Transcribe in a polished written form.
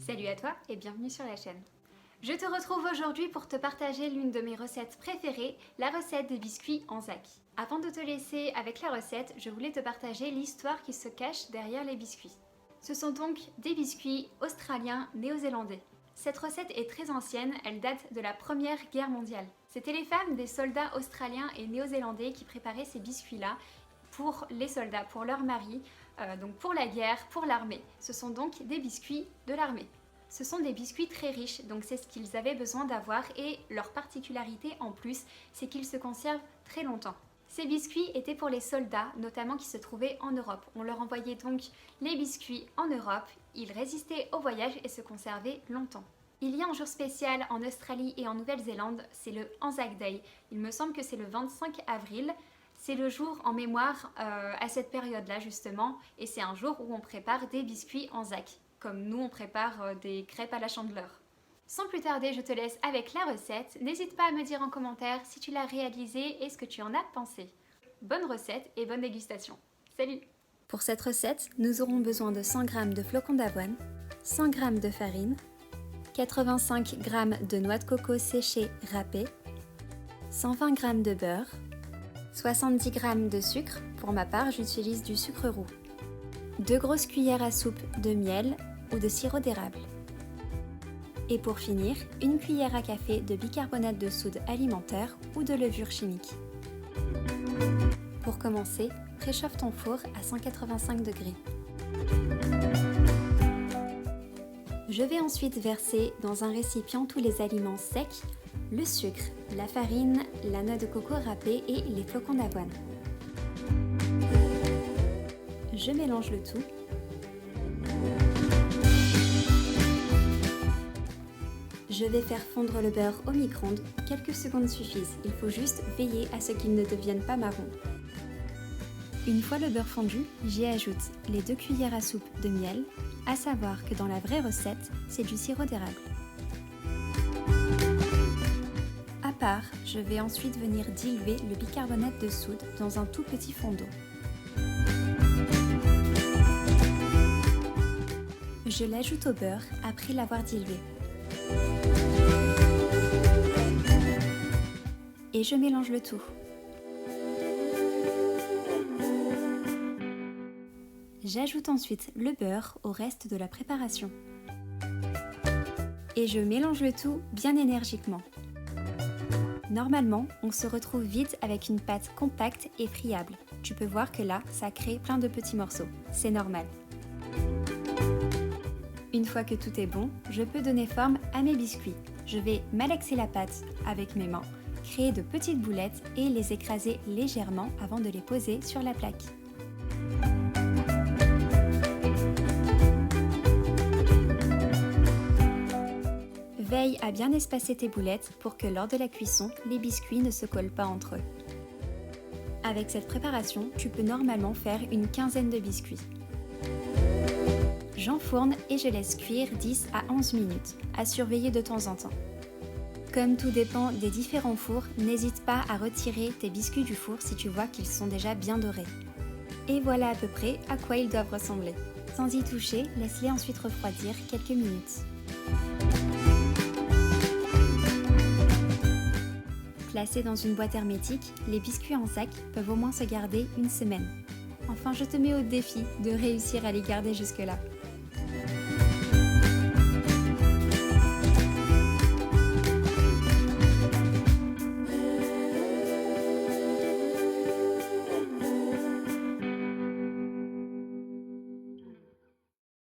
Salut à toi et bienvenue sur la chaîne. Je te retrouve aujourd'hui pour te partager l'une de mes recettes préférées, la recette des biscuits Anzac. Avant de te laisser avec la recette, je voulais te partager l'histoire qui se cache derrière les biscuits. Ce sont donc des biscuits australiens néo-zélandais. Cette recette est très ancienne, elle date de la Première Guerre mondiale. C'étaient les femmes des soldats australiens et néo-zélandais qui préparaient ces biscuits-là pour les soldats, pour leurs maris, donc pour la guerre, pour l'armée. Ce sont donc des biscuits de l'armée. Ce sont des biscuits très riches, donc c'est ce qu'ils avaient besoin d'avoir et leur particularité en plus, c'est qu'ils se conservent très longtemps. Ces biscuits étaient pour les soldats, notamment qui se trouvaient en Europe. On leur envoyait donc les biscuits en Europe, ils résistaient au voyage et se conservaient longtemps. Il y a un jour spécial en Australie et en Nouvelle-Zélande, c'est le Anzac Day. Il me semble que c'est le 25 avril. C'est le jour en mémoire à cette période-là justement, et c'est un jour où on prépare des biscuits Anzac, comme nous on prépare des crêpes à la Chandeleur. Sans plus tarder, je te laisse avec la recette. N'hésite pas à me dire en commentaire si tu l'as réalisée et ce que tu en as pensé. Bonne recette et bonne dégustation. Salut! Pour cette recette, nous aurons besoin de 100 g de flocons d'avoine, 100 g de farine, 85 g de noix de coco séchées râpées, 120 g de beurre, 70 g de sucre, pour ma part j'utilise du sucre roux, 2 grosses cuillères à soupe de miel ou de sirop d'érable. Et pour finir, une cuillère à café de bicarbonate de soude alimentaire ou de levure chimique. Pour commencer, préchauffe ton four à 185 degrés. Je vais ensuite verser dans un récipient tous les aliments secs, le sucre, la farine, la noix de coco râpée et les flocons d'avoine. Je mélange le tout. Je vais faire fondre le beurre au micro-ondes, quelques secondes suffisent, il faut juste veiller à ce qu'il ne devienne pas marron. Une fois le beurre fondu, j'y ajoute les 2 cuillères à soupe de miel, à savoir que dans la vraie recette, c'est du sirop d'érable. À part, je vais ensuite venir diluer le bicarbonate de soude dans un tout petit fond d'eau. Je l'ajoute au beurre après l'avoir dilué. Et je mélange le tout. J'ajoute ensuite le beurre au reste de la préparation. Et je mélange le tout bien énergiquement. Normalement, on se retrouve vite avec une pâte compacte et friable. Tu peux voir que là, ça crée plein de petits morceaux. C'est normal. Une fois que tout est bon, je peux donner forme à mes biscuits. Je vais malaxer la pâte avec mes mains, créer de petites boulettes et les écraser légèrement avant de les poser sur la plaque. Veille à bien espacer tes boulettes pour que lors de la cuisson, les biscuits ne se collent pas entre eux. Avec cette préparation, tu peux normalement faire une quinzaine de biscuits. J'enfourne et je laisse cuire 10 à 11 minutes, à surveiller de temps en temps. Comme tout dépend des différents fours, n'hésite pas à retirer tes biscuits du four si tu vois qu'ils sont déjà bien dorés. Et voilà à peu près à quoi ils doivent ressembler. Sans y toucher, laisse-les ensuite refroidir quelques minutes. Placés dans une boîte hermétique, les biscuits Anzac peuvent au moins se garder une semaine. Enfin, je te mets au défi de réussir à les garder jusque-là.